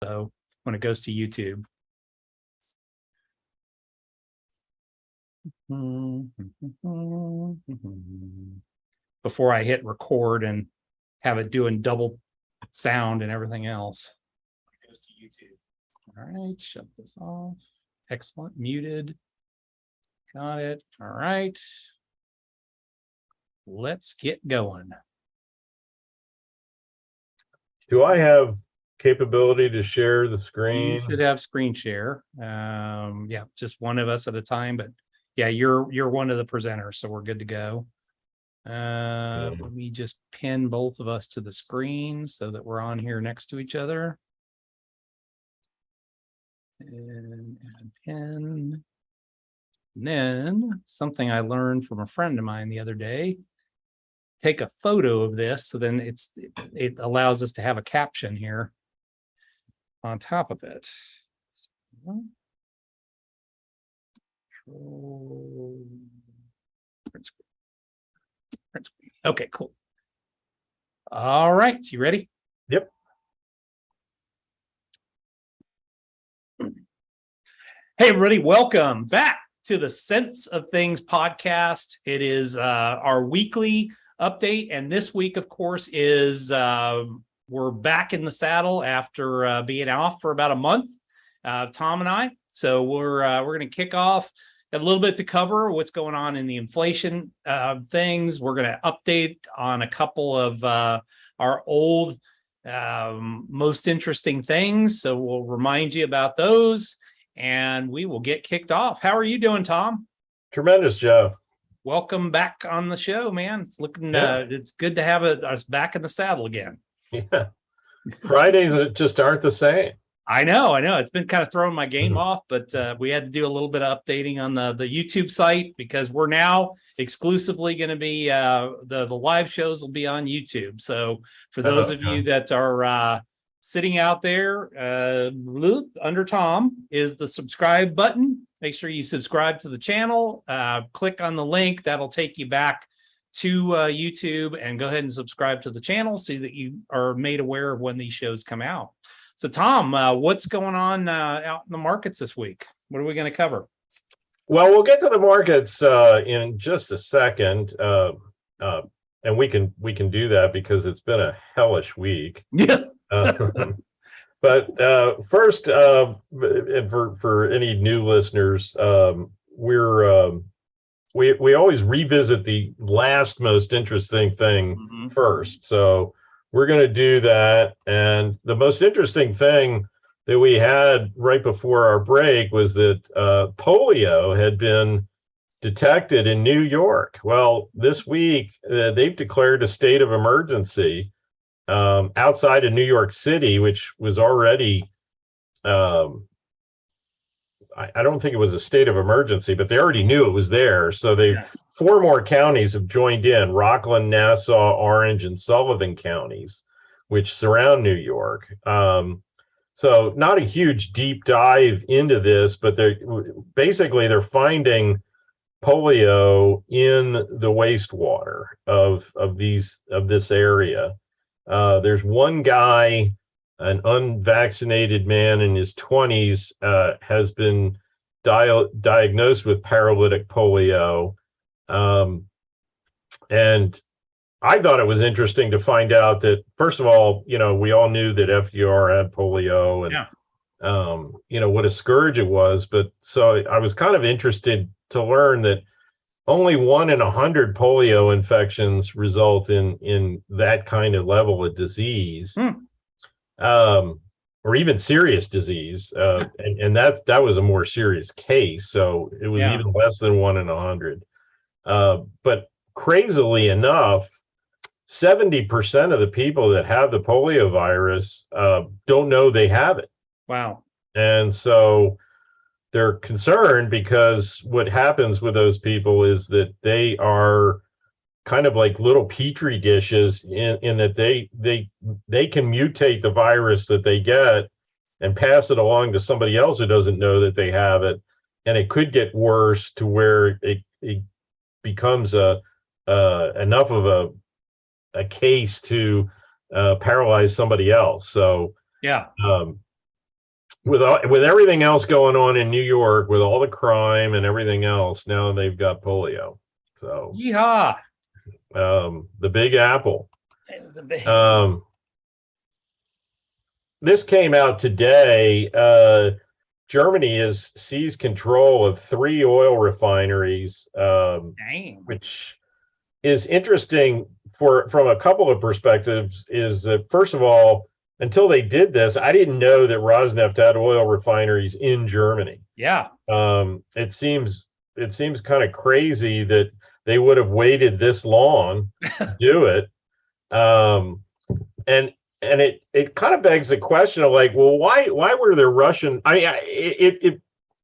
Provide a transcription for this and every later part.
So when it goes to YouTube. Before I hit record and have it doing double sound and everything else. It goes to YouTube. All right, shut this off. Excellent. Muted. Got it. All right. Let's get going. Do I have capability to share the screen? You should have screen share. Yeah, just one of us at a time, but yeah, you're one of the presenters, so we're good to go. Let me just pin both of us to the screen so that we're on here next to each other. And add pin. And then something I learned from a friend of mine the other day, take a photo of this, so then it allows us to have a caption here on top of it. Okay, cool. All right, you ready? Yep. Hey, everybody, welcome back to the Sense of Things podcast. It is our weekly update, and this week, of course, is we're back in the saddle after being off for about a month, Tom and I. So we're going to kick off a little bit to cover what's going on in the inflation things. We're going to update on a couple of our old most interesting things. So we'll remind you about those, and we will get kicked off. How are you doing, Tom? Tremendous, Jeff. Welcome back on the show, man. It's looking it's good to have us back in the saddle again. Yeah. Fridays just aren't the same. I know. It's been kind of throwing my game off, but we had to do a little bit of updating on the YouTube site, because we're now exclusively going to be the live shows will be on YouTube. So for those of you that are sitting out there, under Tom is the subscribe button. Make sure you subscribe to the channel. Click on the link. That'll take you back to YouTube, and go ahead and subscribe to the channel so that you are made aware of when these shows come out. So, Tom, what's going on out in the markets this week? What are we going to cover? Well, we'll get to the markets in just a second, and we can do that because it's been a hellish week. Yeah. But first, for any new listeners, we always revisit the last most interesting thing first. So we're going to do that. And the most interesting thing that we had right before our break was that polio had been detected in New York. Well, this week, they've declared a state of emergency outside of New York City, which was already, I don't think it was a state of emergency, but they already knew it was there. So four more counties have joined in: Rockland, Nassau, Orange, and Sullivan counties, which surround New York. So not a huge deep dive into this, but they're finding polio in the wastewater of this area. There's one guy, an unvaccinated man in his 20s, has been diagnosed with paralytic polio. And I thought it was interesting to find out that, first of all, we all knew that FDR had polio and, what a scourge it was. But so I was kind of interested to learn that only 1 in 100 polio infections result in that kind of level of disease, or even serious disease. And that was a more serious case. So it was even less than 1 in 100. But crazily enough, 70% of the people that have the polio virus don't know they have it. Wow. And so they're concerned, because what happens with those people is that they are kind of like little petri dishes in that they can mutate the virus that they get and pass it along to somebody else who doesn't know that they have it, and it could get worse to where it becomes enough of a case to paralyze somebody else. So with everything else going on in New York, with all the crime and everything else, now they've got polio. So, Yeehaw. The Big Apple. The big- This came out today. Germany has seized control of 3 oil refineries, Dang. which is interesting from a couple of perspectives. Is that, first of all, until they did this, I didn't know that Rosneft had oil refineries in Germany. Yeah. It seems kind of crazy that they would have waited this long to do it. And it kind of begs the question of like, well, why were there Russian? I mean, it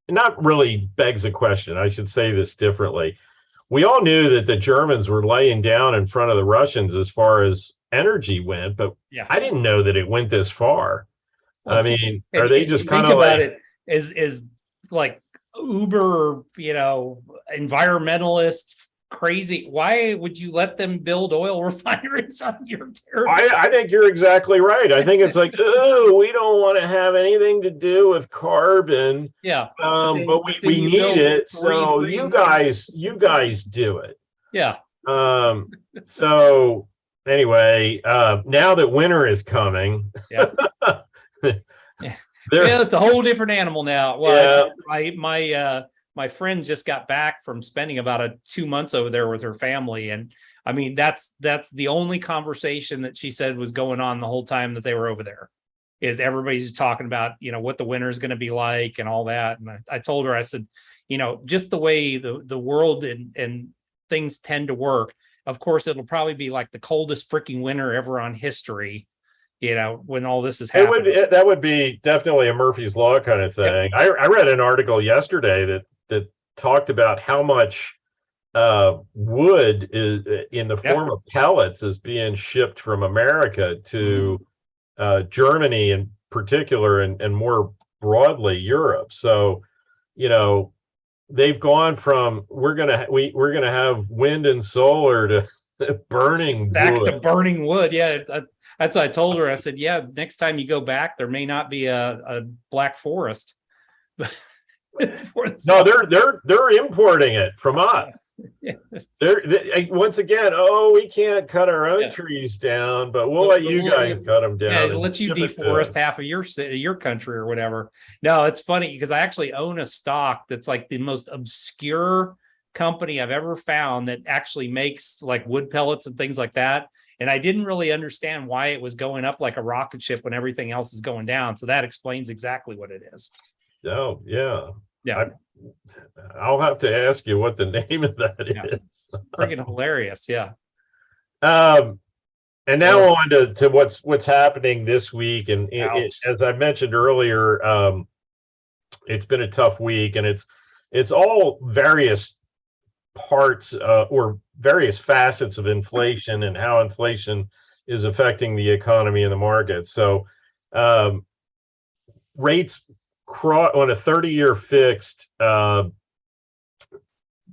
not really begs the question. I should say this differently. We all knew that the Germans were laying down in front of the Russians as far as energy went, but Yeah. I didn't know that it went this far. Well, I mean, are they just kind of about like it is like uber, environmentalist crazy? Why would you let them build oil refineries on your territory? I think you're exactly right. I think it's like, oh, we don't want to have anything to do with carbon. Yeah. But we need it. So you guys do it. Yeah. So anyway, now that winter is coming, yeah. Yeah, it's a whole different animal now. Well, yeah. My friend just got back from spending about 2 months over there with her family, and I mean that's the only conversation that she said was going on the whole time that they were over there. Is everybody's talking about what the winter is going to be like and all that, and I told her, I said, just the way the world and things tend to work. Of course, it'll probably be like the coldest freaking winter ever on history. When all this is happening. That would be definitely a Murphy's Law kind of thing. Yep. I read an article yesterday that talked about how much wood is in the form of pellets is being shipped from America to Germany in particular, and more broadly Europe. So, they've gone from we're gonna have wind and solar to burning back wood. To burning wood. Yeah. That's what I told her. I said, yeah, next time you go back, there may not be a black forest. No, they're importing it from us. Yeah. They're once again, we can't cut our own trees down, but we'll let you guys cut them down. Yeah, let you deforest half of your country or whatever. No, it's funny because I actually own a stock that's like the most obscure company I've ever found that actually makes like wood pellets and things like that. And I didn't really understand why it was going up like a rocket ship when everything else is going down. So that explains exactly what it is. Oh, yeah. Yeah. I'll have to ask you what the name of that is. Freaking hilarious. Yeah. And now on to what's happening this week. And as I mentioned earlier, it's been a tough week, and it's all various parts or various facets of inflation and how inflation is affecting the economy and the market. So rates on a 30-year fixed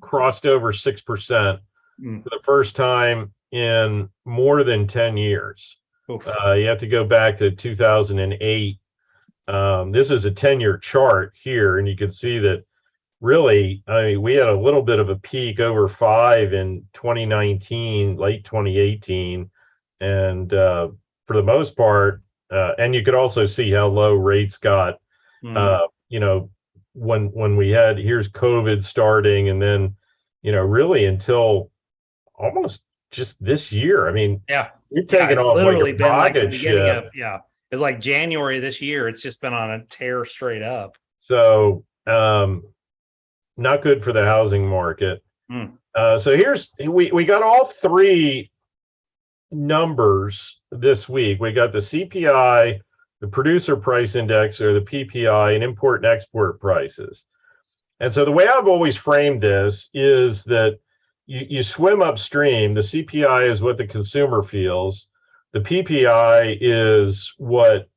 crossed over 6% for the first time in more than 10 years. You have to go back to 2008. This is a 10-year chart here, and you can see that really, I mean, we had a little bit of a peak over 5 in 2019, late 2018, and for the most part, and you could also see how low rates got. When we had here's COVID starting, and then really until almost just this year. I mean, we've taken off literally like a rocket ship. It's like January this year. It's just been on a tear straight up. So not good for the housing market. So we got all 3 numbers this week. We got the CPI, the producer price index, or the PPI, and import and export prices. And so the way I've always framed this is that you swim upstream. The CPI is what the consumer feels. The PPI is what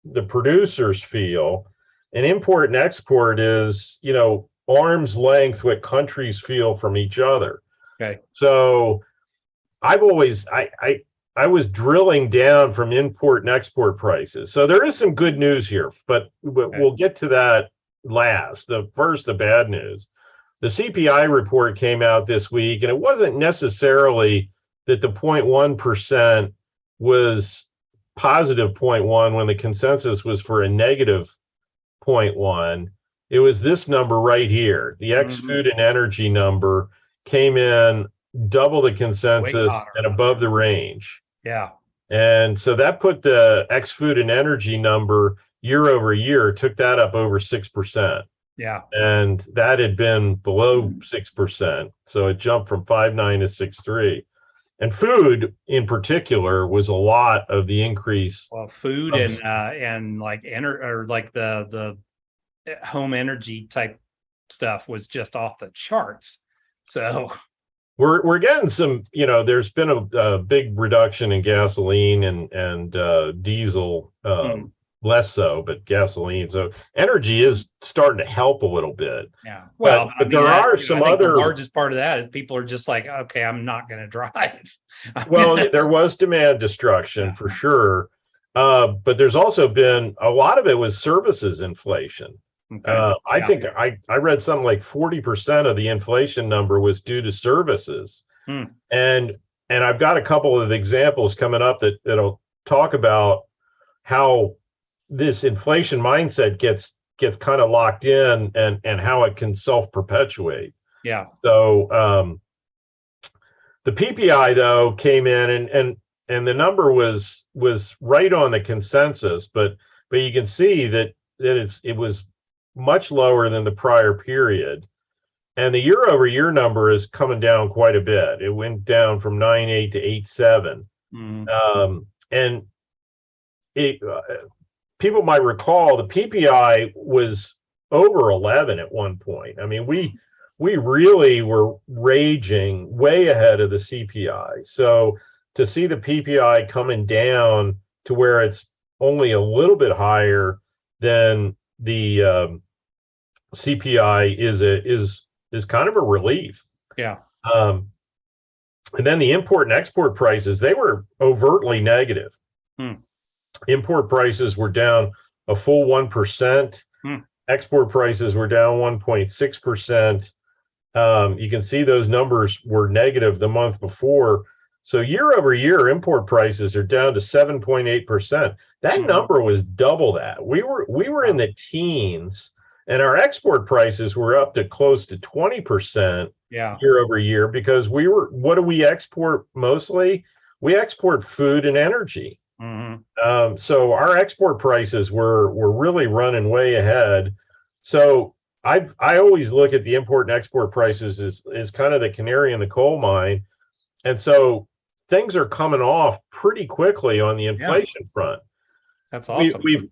the producers feel. And import and export is, arm's length what countries feel from each other. Okay. So I've always I was drilling down from import and export prices. So there is some good news here, but we'll get to that last. The bad news. The CPI report came out this week, and it wasn't necessarily that the 0.1% was positive 0.1 when the consensus was for a negative 0.1. It was this number right here. The ex-food and energy number came in double the consensus and above the range. Yeah. And so that put the ex-food and energy number year over year, took that up over 6%. Yeah. And that had been below 6%. So it jumped from 5.9 to 6.3. And food in particular was a lot of the increase. Well, food and like the home energy type stuff was just off the charts. So we're getting some, there's been a big reduction in gasoline and diesel, less so, but gasoline. So energy is starting to help a little bit. Yeah. Well, but there are some other. The largest part of that is people are just like, okay, I'm not going to drive. Well, there was demand destruction for sure. But there's also been a lot of it was services inflation. Okay. I think I read something like 40% of the inflation number was due to services. And I've got a couple of examples coming up that'll talk about how this inflation mindset gets kind of locked in and how it can self-perpetuate. Yeah. So the PPI though came in and the number was right on the consensus, but you can see that it was much lower than the prior period. And the year over year number is coming down quite a bit. It went down from 9.8 to 8.7. And people might recall the PPI was over 11 at one point. I mean, we really were raging way ahead of the CPI. So to see the PPI coming down to where it's only a little bit higher than the CPI is kind of a relief. Yeah. And then the import and export prices, they were overtly negative. Import prices were down a full 1%. Export prices were down 1.6%. You can see those numbers were negative the month before. So year over year, import prices are down to 7.8%. That number was double that. We were in the teens, and our export prices were up to close to 20% year over year, because what do we export mostly? We export food and energy. So our export prices were really running way ahead. So I always look at the import and export prices as kind of the canary in the coal mine. And so things are coming off pretty quickly on the inflation front. That's awesome.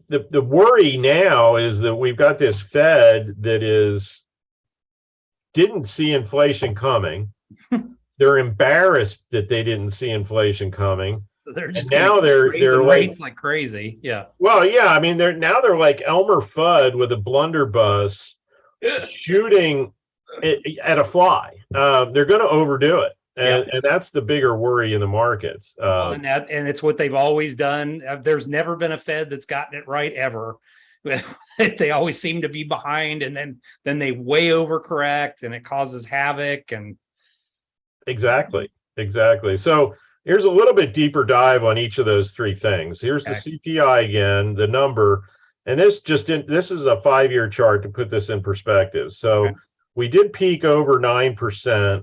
The worry now is that we've got this Fed that didn't see inflation coming. They're embarrassed that they didn't see inflation coming. So they're just they're rates like crazy. Yeah. Well, yeah. I mean, they're like Elmer Fudd with a blunderbuss shooting at a fly. They're going to overdo it. And that's the bigger worry in the markets. And it's what they've always done. There's never been a Fed that's gotten it right ever. They always seem to be behind, and then they way overcorrect, and it causes havoc. And exactly. So here's a little bit deeper dive on each of those three things. Here's the CPI again, the number, and this is a 5-year chart to put this in perspective. So we did peak over 9%.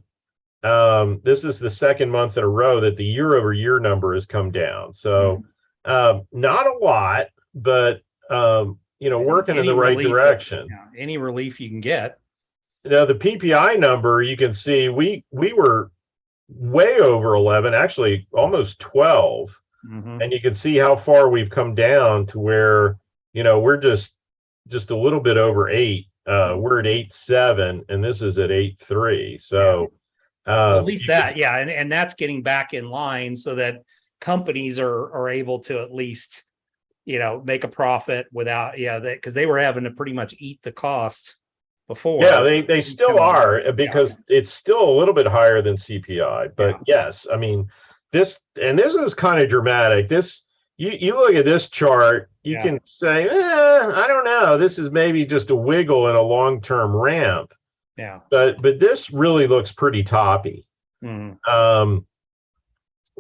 This is the second month in a row that the year over year number has come down. So not a lot, but working in the right direction. Any relief you can get. Now the PPI number, you can see we were way over 11, actually almost 12. And you can see how far we've come down to where, we're just a little bit over 8. We're at 8.7, and this is at 8.3. So at least that, and that's getting back in line so that companies are able to at least, make a profit without, because they were having to pretty much eat the cost before. Yeah, they still are, because it's still a little bit higher than CPI. But yes, I mean, this is kind of dramatic. You look at this chart, you can say, I don't know. This is maybe just a wiggle in a long-term ramp. Yeah. But this really looks pretty toppy. Mm-hmm.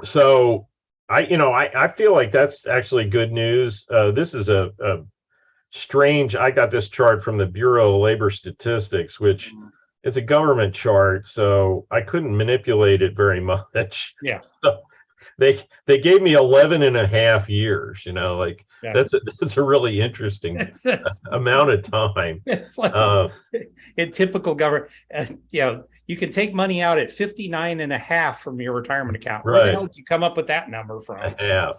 So I feel like that's actually good news. This is a strange. I got this chart from the Bureau of Labor Statistics, which it's a government chart, so I couldn't manipulate it very much. Yeah. So they gave me 11 and a half years, that's a really interesting amount of time. It's like in typical government, you can take money out at 59 and a half from your retirement account. Where the hell did you come up with that number from? Yeah.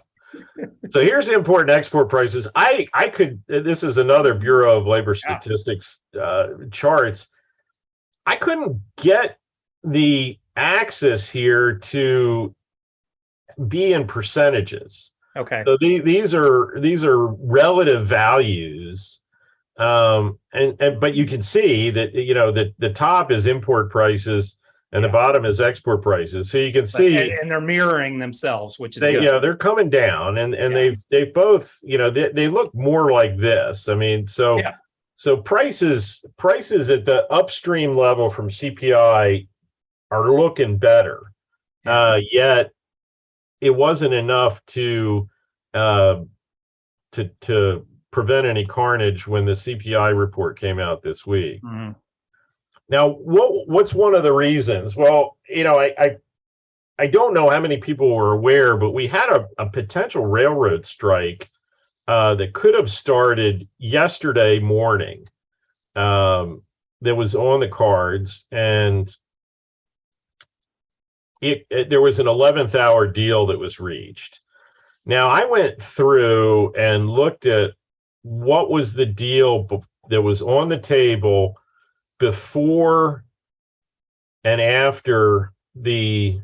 So here's the import and export prices. This is another Bureau of Labor Statistics charts. I couldn't get the axis here to be in percentages. Okay. So these are relative values, but you can see that that the top is import prices and the bottom is export prices. So you can see, and they're mirroring themselves, which is good. Yeah, they're coming down, and they both they look more like this. I mean, so prices at the upstream level from CPI are looking better, yet it wasn't enough to prevent any carnage when the CPI report came out this week. Mm-hmm. Now, what's one of the reasons? Well, I don't know how many people were aware, but we had a potential railroad strike that could have started yesterday morning. That was on the cards, and there was an 11th hour deal that was reached. Now, I went through and looked at what was the deal that was on the table before and after the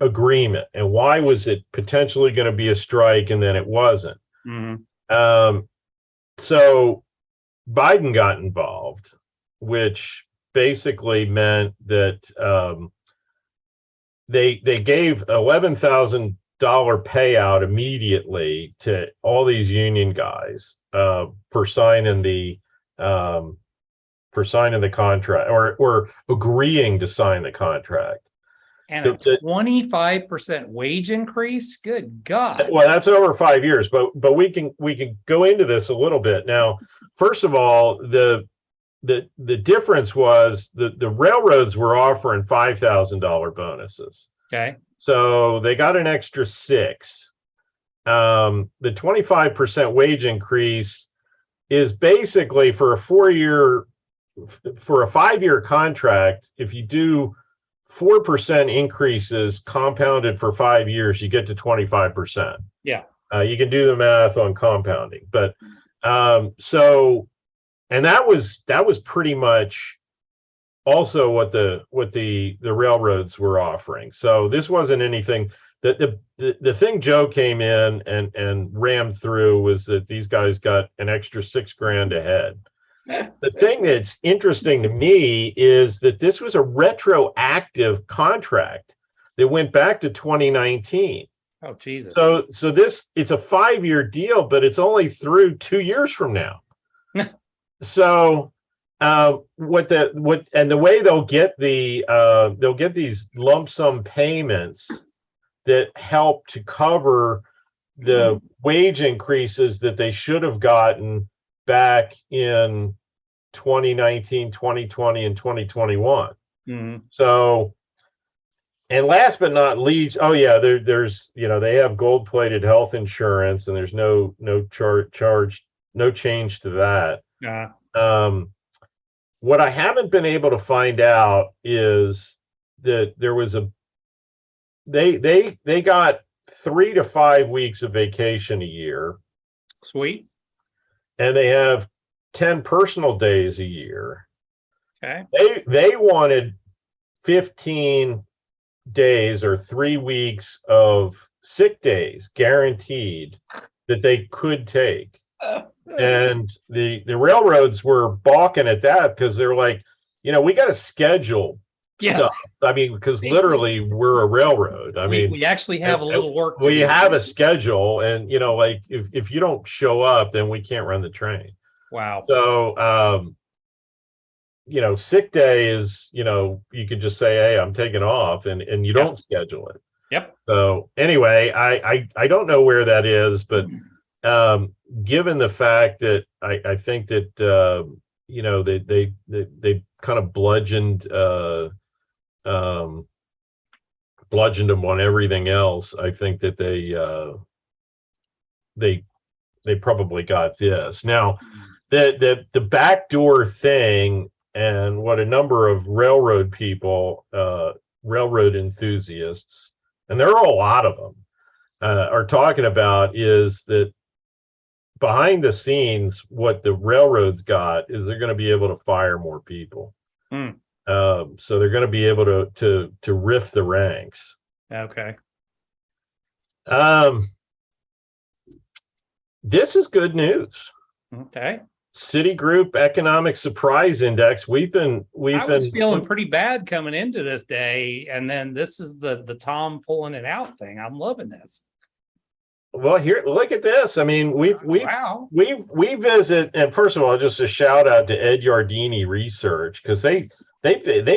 agreement, and why was it potentially going to be a strike and then it wasn't. Mm-hmm. So Biden got involved, which basically meant that they gave $11,000 payout immediately to all these union guys for signing the contract, or agreeing to sign the contract. And a 25% wage increase. Good God! Well, that's over 5 years, but we can go into this a little bit now. First of all, the difference was the railroads were offering $5,000 bonuses. Okay. So they got an extra $6,000. The 25% wage increase is basically for a 5-year contract. If you do 4% increases compounded for 5 years, you get to 25%. Yeah. You can do the math on compounding, but so, and that was pretty much also what the railroads were offering. So this wasn't anything that the thing Joe came in and rammed through was that these guys got an extra $6,000 ahead. The thing that's interesting to me is that this was a retroactive contract that went back to 2019. Oh, Jesus. So it's a 5-year deal, but it's only through 2 years from now. So the way they'll get these lump sum payments that help to cover the wage increases that they should have gotten back in 2019, 2020, and 2021. Mm-hmm. So, and last but not least, there's they have gold-plated health insurance, and there's no change to that. What I haven't been able to find out is that there was they got 3 to 5 weeks of vacation a year. Sweet. And they have 10 personal days a year. Okay. They wanted 15 days or 3 weeks of sick days guaranteed that they could take. And the railroads were balking at that because they're like, we got a schedule Yeah. stuff. I mean, because literally we're a railroad. I mean, we actually have a little work to we do. have a schedule, and like if you don't show up, then we can't run the train. Wow. So sick day is, you could just say, hey, I'm taking off, and you don't schedule it. Yep. So anyway, I don't know where that is, but given the fact that I think that they kind of bludgeoned them on everything else, I think that they probably got this. Now, the backdoor thing, and what a number of railroad people, railroad enthusiasts, and there are a lot of them, are talking about, is that behind the scenes, what the railroads got is they're going to be able to fire more people. So they're going to be able to riff the ranks. Okay. This is good news. Okay. Citigroup Economic Surprise Index. I was feeling pretty bad coming into this day, and then this is the Tom pulling it out thing. I'm loving this. Well, here, look at this. I mean, we visit, and first of all, just a shout out to Ed Yardini Research, because they've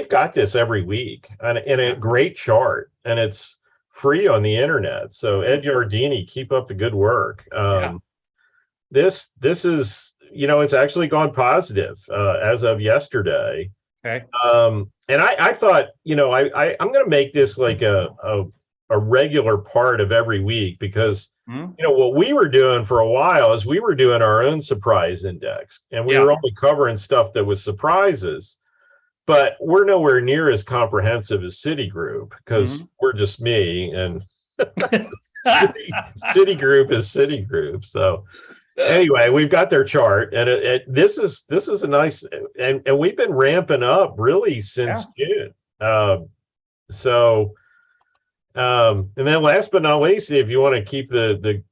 got this every week, and a great chart, and it's free on the internet. So Ed Yardini, keep up the good work. This is, it's actually gone positive as of yesterday. Okay. And I thought, I'm going to make this like a regular part of every week, because what we were doing for a while is we were doing our own surprise index, and we were only covering stuff that was surprises, but we're nowhere near as comprehensive as Citigroup, because we're just me, and Citigroup is Citigroup. So anyway, we've got their chart, and this is a nice, and we've been ramping up really since June. And then last but not least, if you want to keep the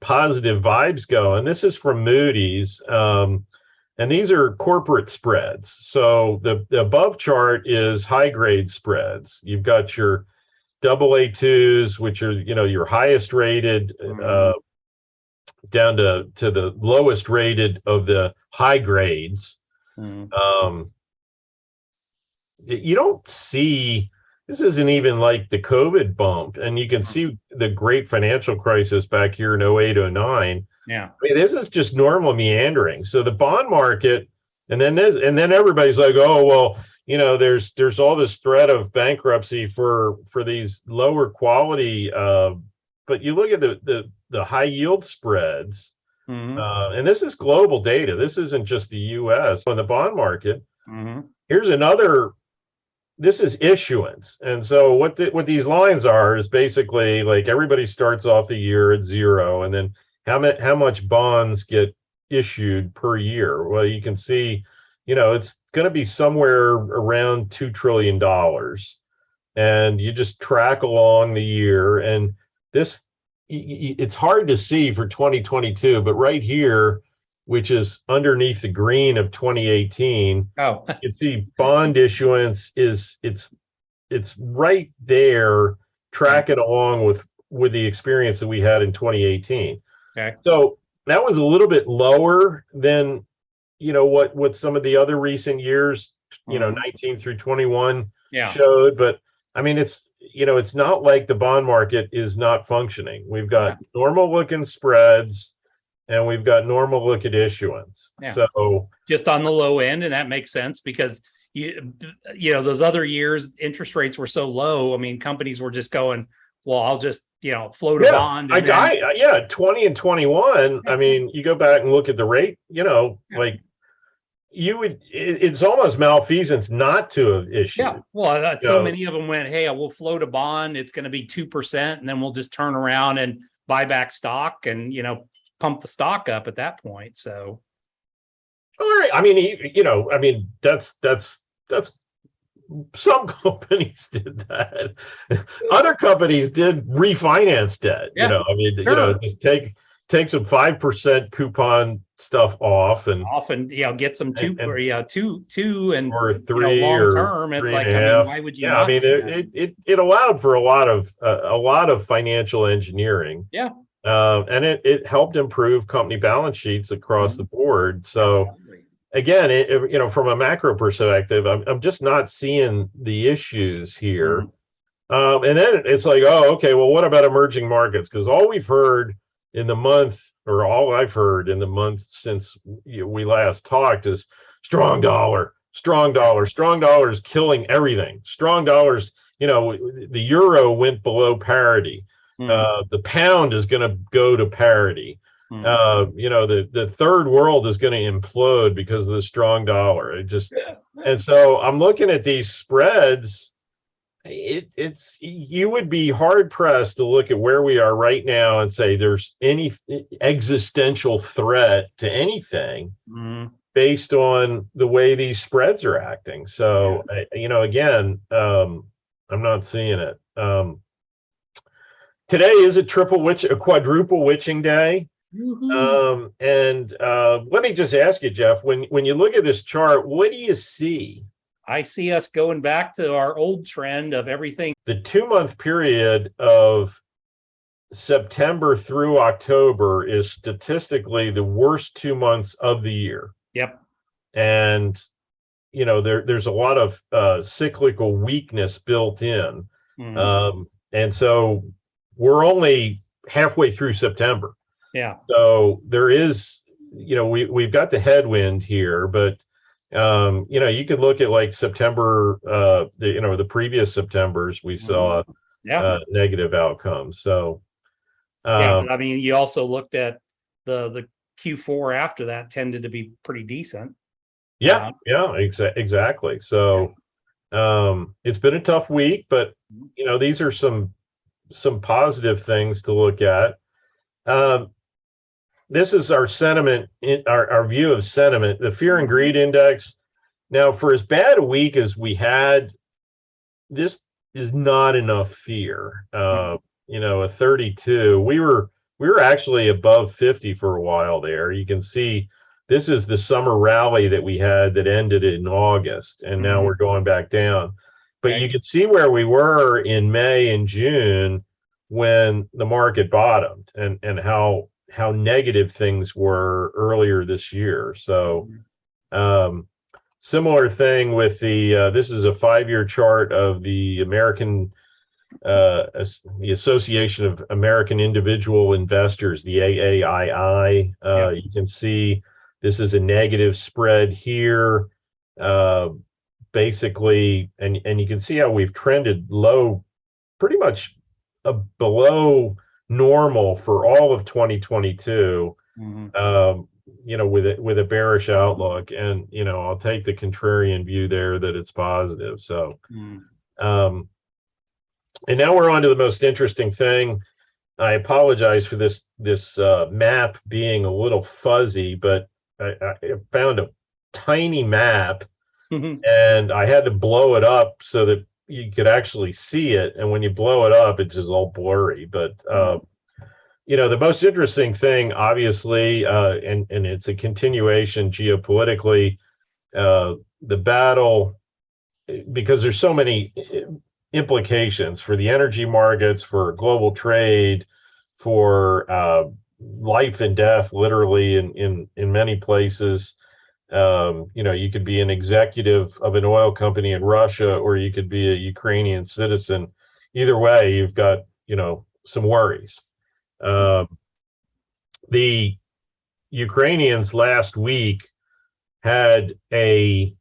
positive vibes going, this is from Moody's, and these are corporate spreads. So the above chart is high grade spreads. You've got your AA2s, which are your highest rated, down to the lowest rated of the high grades. You don't see, this isn't even like the COVID bump, and you can see the great financial crisis back here in 08, 09. Yeah. I mean, this is just normal meandering. So the bond market, and then everybody's like, oh, well, there's all this threat of bankruptcy for these lower quality, but you look at the high yield spreads, and this is global data. This isn't just the US. On the bond market, here's another. This is issuance. And so what these lines are is basically like everybody starts off the year at zero, and then how much bonds get issued per year. Well, you can see, it's going to be somewhere around $2 trillion, and you just track along the year. And this, it's hard to see for 2022, but right here, which is underneath the green of 2018. Oh, you see bond issuance it's right there, tracking along with the experience that we had in 2018. Okay. So that was a little bit lower than, what some of the other recent years, 19 through 21 showed. But I mean, it's not like the bond market is not functioning. We've got normal looking spreads, and we've got normal look at issuance. So just on the low end, and that makes sense, because those other years interest rates were so low. I mean, companies were just going, well, I'll just float a bond. And 20 and 21. I mean, you go back and look at the rate. Like it's almost malfeasance not to have issued. Yeah, well, so many of them went, hey, I will float a bond. It's going to be 2%, and then we'll just turn around and buy back stock, and pump the stock up at that point. So, all right. I mean, that's some companies did that. Other companies did refinance debt. Just take some 5% coupon stuff off and often, get some two and or two and or three long or term. It's three and like, a I mean, half. why would you Yeah, I not mean, do that? it allowed for a lot of financial engineering. Yeah. And it helped improve company balance sheets across the board. So Absolutely. again, from a macro perspective, I'm just not seeing the issues here. And then it's like, oh, okay, well, what about emerging markets? Because all we've heard in the month, or all I've heard in the month since we last talked, is strong dollar, strong dollar, strong dollar is killing everything. Strong dollars, the euro went below parity. The pound is going to go to parity. The third world is going to implode because of the strong dollar. And so I'm looking at these spreads. It's you would be hard pressed to look at where we are right now and say there's any existential threat to anything based on the way these spreads are acting. So, again, I'm not seeing it. Today is a quadruple witching day. And let me just ask you, Jeff, when you look at this chart, what do you see? I see us going back to our old trend of everything. The 2-month period of September through October is statistically the worst 2 months of the year. Yep. And, there's a lot of cyclical weakness built in. And so we're only halfway through September. Yeah. So there is, we've got the headwind here, but you could look at like September, the previous Septembers we saw negative outcomes. So but I mean, you also looked at the Q4 after that tended to be pretty decent. Exactly. So it's been a tough week, but these are some positive things to look at. This is our sentiment, our view of sentiment, the fear and greed index. Now, for as bad a week as we had, this is not enough fear. A 32. We were actually above 50 for a while there. You can see this is the summer rally that we had that ended in August, and now we're going back down. But you can see where we were in May and June when the market bottomed, and how negative things were earlier this year. So similar thing with this is a 5-year chart of the the Association of American Individual Investors, the AAII. You can see this is a negative spread here, basically, and you can see how we've trended low, pretty much below normal for all of 2022. With a bearish outlook, and I'll take the contrarian view there that it's positive. So and now we're on to the most interesting thing. I apologize for this map being a little fuzzy, but I found a tiny map and I had to blow it up so that you could actually see it. And when you blow it up, it's just all blurry. But the most interesting thing, obviously, and it's a continuation geopolitically, the battle, because there's so many implications for the energy markets, for global trade, for life and death, literally in many places. You could be an executive of an oil company in Russia, or you could be a Ukrainian citizen. Either way, you've got some worries. The Ukrainians last week had a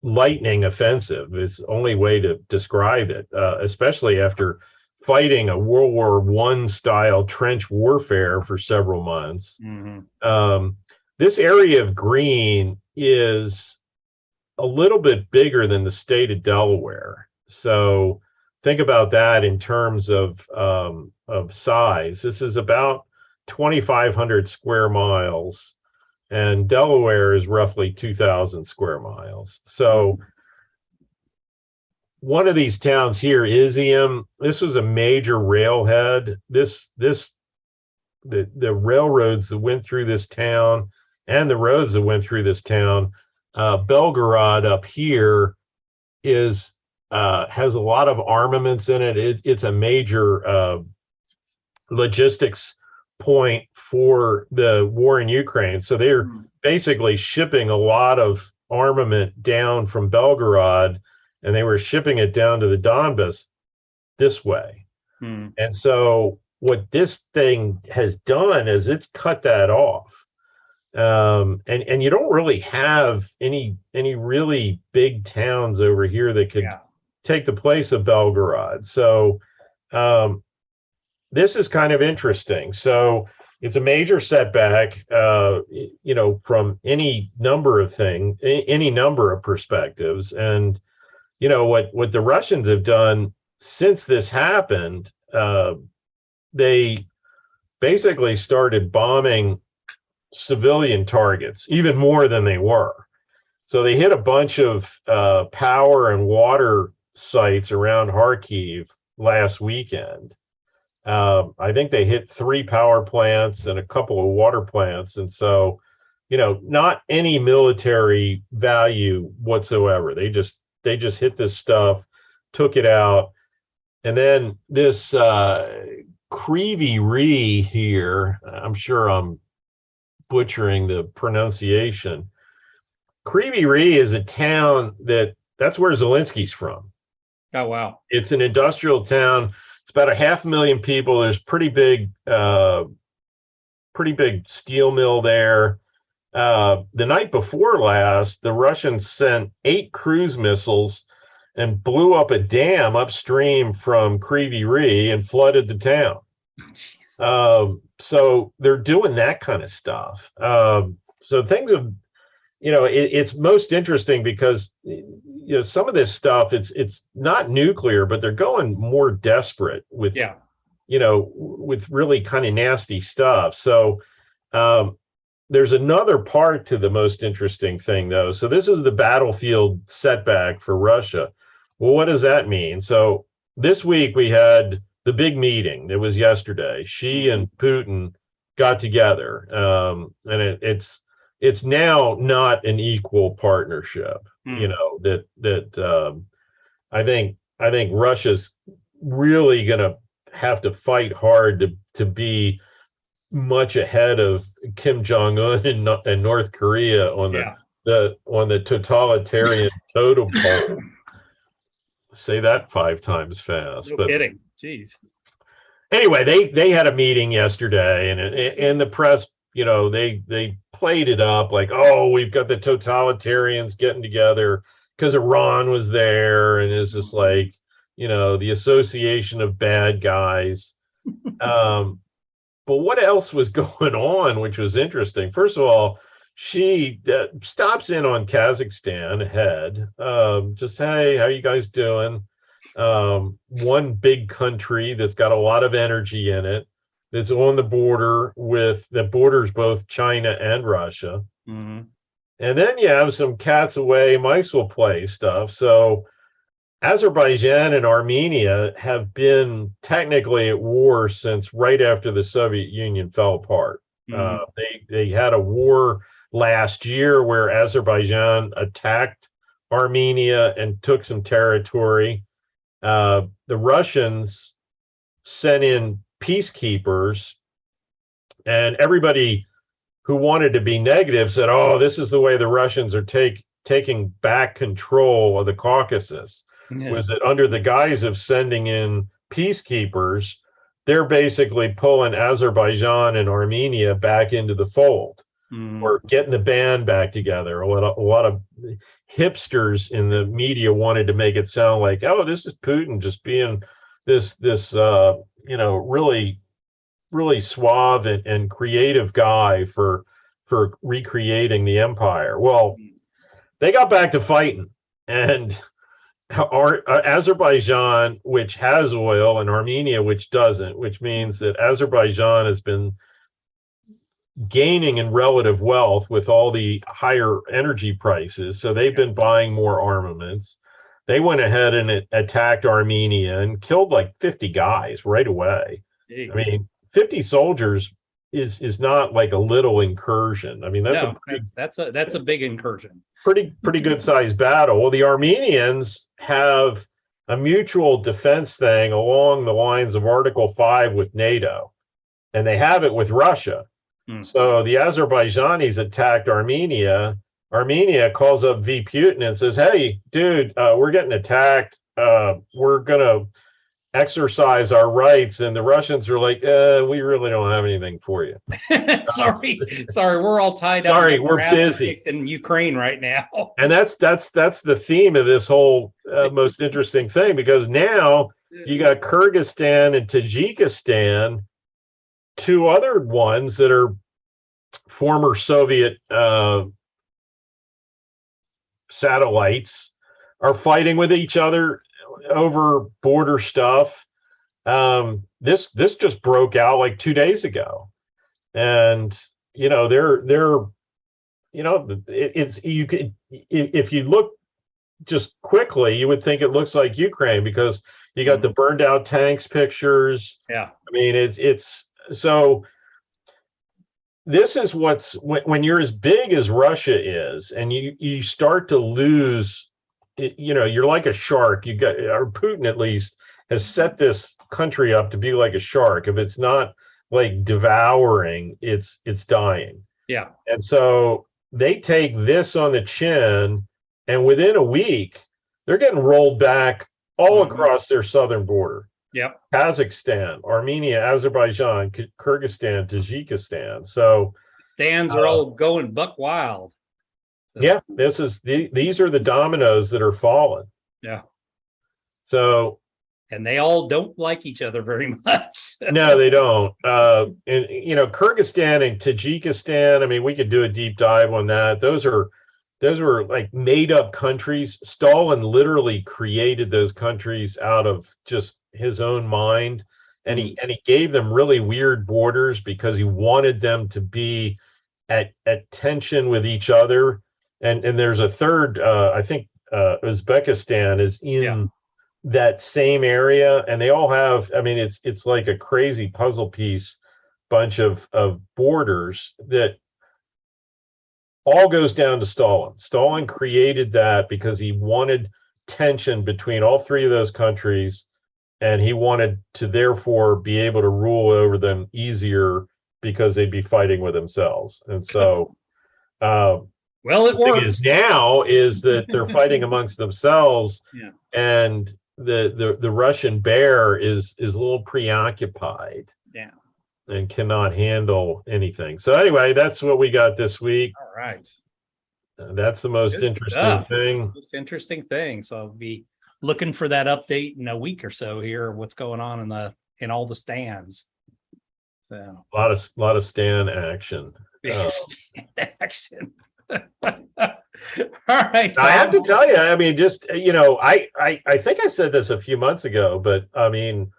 lightning offensive. It's the only way to describe it, especially after fighting a World War I style trench warfare for several months. This area of green is a little bit bigger than the state of Delaware. So think about that in terms of size. This is about 2,500 square miles, and Delaware is roughly 2,000 square miles. So one of these towns here, Izium, this was a major railhead. This the railroads that went through this town and the roads that went through this town. Belgorod up here is has a lot of armaments in it. It's a major logistics point for the war in Ukraine. So they're basically shipping a lot of armament down from Belgorod, and they were shipping it down to the Donbass this way. And so what this thing has done is it's cut that off. And you don't really have any really big towns over here that could take the place of Belgorod. So this is kind of interesting. So it's a major setback, from any number of things, any number of perspectives. And what the Russians have done since this happened, they basically started bombing civilian targets even more than they were. So they hit a bunch of power and water sites around Kharkiv last weekend. I think they hit 3 power plants and a couple of water plants. And so, not any military value whatsoever. They just hit this stuff, took it out. And then this Kryvyi Rih here, I'm sure I'm butchering the pronunciation. Kryvyi Rih is a town that's where Zelensky's from. Oh, wow. It's an industrial town. It's about 500,000 people. There's pretty big steel mill there. The night before last, the Russians sent 8 cruise missiles and blew up a dam upstream from Kryvyi Rih and flooded the town. So they're doing that kind of stuff. So things have, it's most interesting because, some of this stuff, it's not nuclear, but they're going more desperate with, with really kind of nasty stuff. So there's another part to the most interesting thing, though. So this is the battlefield setback for Russia. Well, what does that mean? So this week we had the big meeting. It was yesterday. Xi and Putin got together, and it's now not an equal partnership. That I think Russia's really going to have to fight hard to be much ahead of Kim Jong-un and North Korea on the totalitarian totem pole. Say that 5 times fast. No kidding. Jeez. Anyway, they had a meeting yesterday, and in the press, they played it up like, oh, we've got the totalitarians getting together because Iran was there, and it's just like, the association of bad guys. But what else was going on, which was interesting? First of all, she stops in on Kazakhstan ahead. Just, hey, how you guys doing? One big country that's got a lot of energy in it, that's on the border that borders both China and Russia. And then you have some cats away, mice will play stuff. So Azerbaijan and Armenia have been technically at war since right after the Soviet Union fell apart. They had a war last year where Azerbaijan attacked Armenia and took some territory. The Russians sent in peacekeepers, and everybody who wanted to be negative said, oh, this is the way the Russians are taking back control of the Caucasus. Was that under the guise of sending in peacekeepers, they're basically pulling Azerbaijan and Armenia back into the fold, or getting the band back together. A lot of hipsters in the media wanted to make it sound like, oh, this is Putin just being this really, really suave and creative guy for recreating the empire. Well, they got back to fighting, and Azerbaijan, which has oil, and Armenia, which doesn't, which means that Azerbaijan has been gaining in relative wealth with all the higher energy prices. So they've been buying more armaments. They went ahead and attacked Armenia and killed like 50 guys right away. Jeez. I mean, 50 soldiers is not like a little incursion. I mean, that's No, that's a big incursion. pretty good sized battle. Well, the Armenians have a mutual defense thing along the lines of Article 5 with NATO, and they have it with Russia. So the Azerbaijanis attacked Armenia. Armenia calls up V. Putin and says, "Hey, dude, we're getting attacked. We're gonna exercise our rights." And the Russians are like, "We really don't have anything for you." sorry, we're all tied up. Sorry, we're busy in Ukraine right now. And that's the theme of this whole most interesting thing, because now you got Kyrgyzstan and Tajikistan, two other ones that are former Soviet satellites, are fighting with each other over border stuff. This just broke out like 2 days ago, and they're it's you could, if you look just quickly, you would think it looks like Ukraine, because you got the burned out tanks pictures. Yeah, I mean, it's so. This is when you're as big as Russia is, and you start to lose. You're like a shark. You got, or Putin at least has set this country up to be like a shark. If it's not like devouring, it's dying. Yeah, and so they take this on the chin, and within a week, they're getting rolled back all across their southern border. Yep. Kazakhstan, Armenia, Azerbaijan, Kyrgyzstan, Tajikistan. So stands are all going buck wild. So. Yeah, these are the dominoes that are falling. Yeah. So, and they all don't like each other very much. No, they don't. And Kyrgyzstan and Tajikistan, I mean, we could do a deep dive on that. Those were like made up countries. Stalin literally created those countries out of just his own mind, and he gave them really weird borders because he wanted them to be at tension with each other. And there's a third, I think Uzbekistan is in that same area, and they all have, I mean, it's like a crazy puzzle piece bunch of borders that all goes down to Stalin. Stalin created that because he wanted tension between all three of those countries, and he wanted to therefore be able to rule over them easier because they'd be fighting with themselves. And so, well, it works. Now is that they're fighting amongst themselves, and the Russian bear is a little preoccupied. Yeah. And cannot handle anything. So anyway, that's what we got this week. All right. That's the most interesting thing. Most interesting thing. So I'll be looking for that update in a week or so here, what's going on in all the stands. So a lot of stand action. Stand action. All right. So I have to tell you, I mean, just I think I said this a few months ago, but I mean,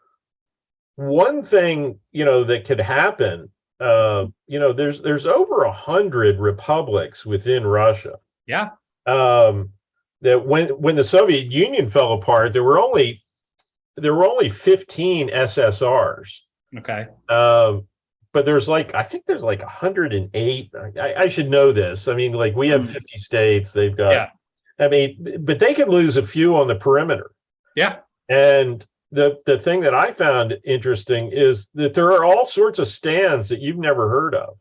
one thing that could happen, there's over 100 republics within Russia. Yeah. That when the Soviet Union fell apart, there were only 15 SSRs. Okay. But I think there's like 108. I should know this. I mean, like we have 50 states. They've got. Yeah. I mean, but they can lose a few on the perimeter. Yeah. And the thing that I found interesting is that there are all sorts of stands that you've never heard of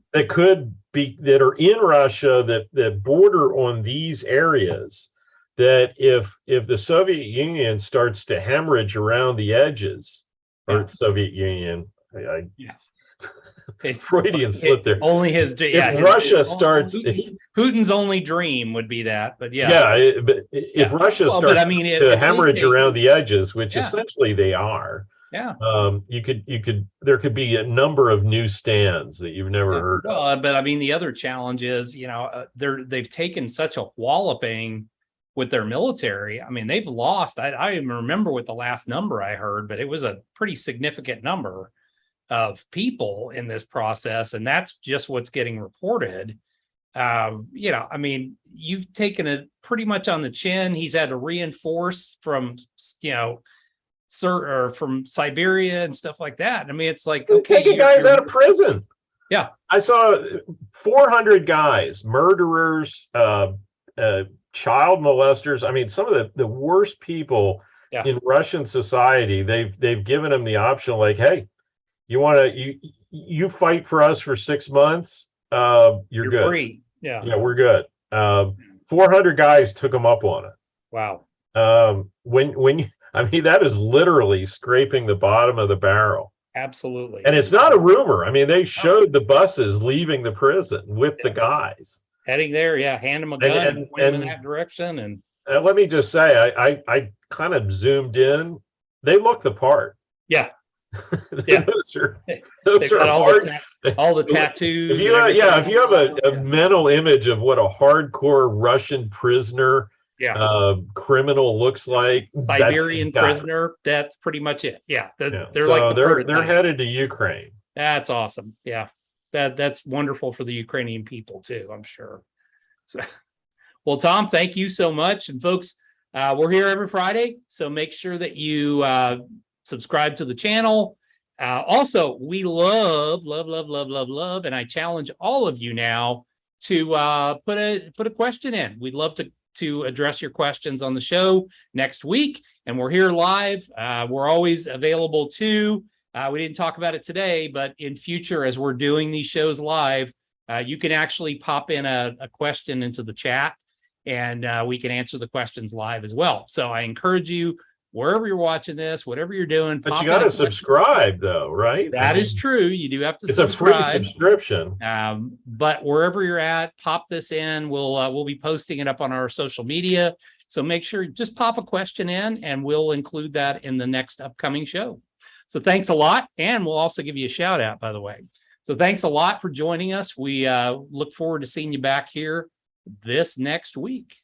that are in Russia that border on these areas, that if the Soviet Union starts to hemorrhage around the edges, or Soviet Union, Freudian slip there. Only his. If Russia starts, Putin's only dream would be that, but but if Russia starts to hemorrhage around the edges, which essentially they are, there could be a number of new stands that you've never heard of. But I mean, the other challenge is, they've taken such a walloping with their military. I mean, they've lost. I even remember what the last number I heard, but it was a pretty significant number of people in this process, and that's just what's getting reported. I mean, you've taken it pretty much on the chin. He's had to reinforce from or from Siberia and stuff like that. I mean, it's like, They're okay, taking guys out of prison. Yeah. I saw 400 guys, murderers, child molesters. I mean, some of the worst people in Russian society. They've given them the option, like, hey, you fight for us for 6 months, you're good. Free. Yeah, we're good. 400 guys took them up on it. Wow. I mean, that is literally scraping the bottom of the barrel. Absolutely. And it's not a rumor. I mean, they showed the buses leaving the prison with the guys heading there. Yeah. Hand them a gun and point them in that direction. And let me just say, I kind of zoomed in. They look the part. Yeah. those are hard. All the tattoos. If you have a mental image of what a hardcore Russian prisoner criminal looks like, Siberian prisoner, that's pretty much it. They're they're headed to Ukraine. That's awesome. That's wonderful for the Ukrainian people too, I'm sure. So, well, Tom, thank you so much. And folks, we're here every Friday, so make sure that you subscribe to the channel. Also, we love, and I challenge all of you now to put a question in. We'd love to address your questions on the show next week. And we're here live. We're always available too. We didn't talk about it today, but in future, as we're doing these shows live, you can actually pop in a question into the chat, and we can answer the questions live as well. So I encourage you, wherever you're watching this, whatever you're doing. But you got to subscribe though, right? That is true. You do have to subscribe. It's a free subscription. But wherever you're at, pop this in. We'll be posting it up on our social media. So make sure, just pop a question in and we'll include that in the next upcoming show. So thanks a lot. And we'll also give you a shout out, by the way. So thanks a lot for joining us. We look forward to seeing you back here this next week.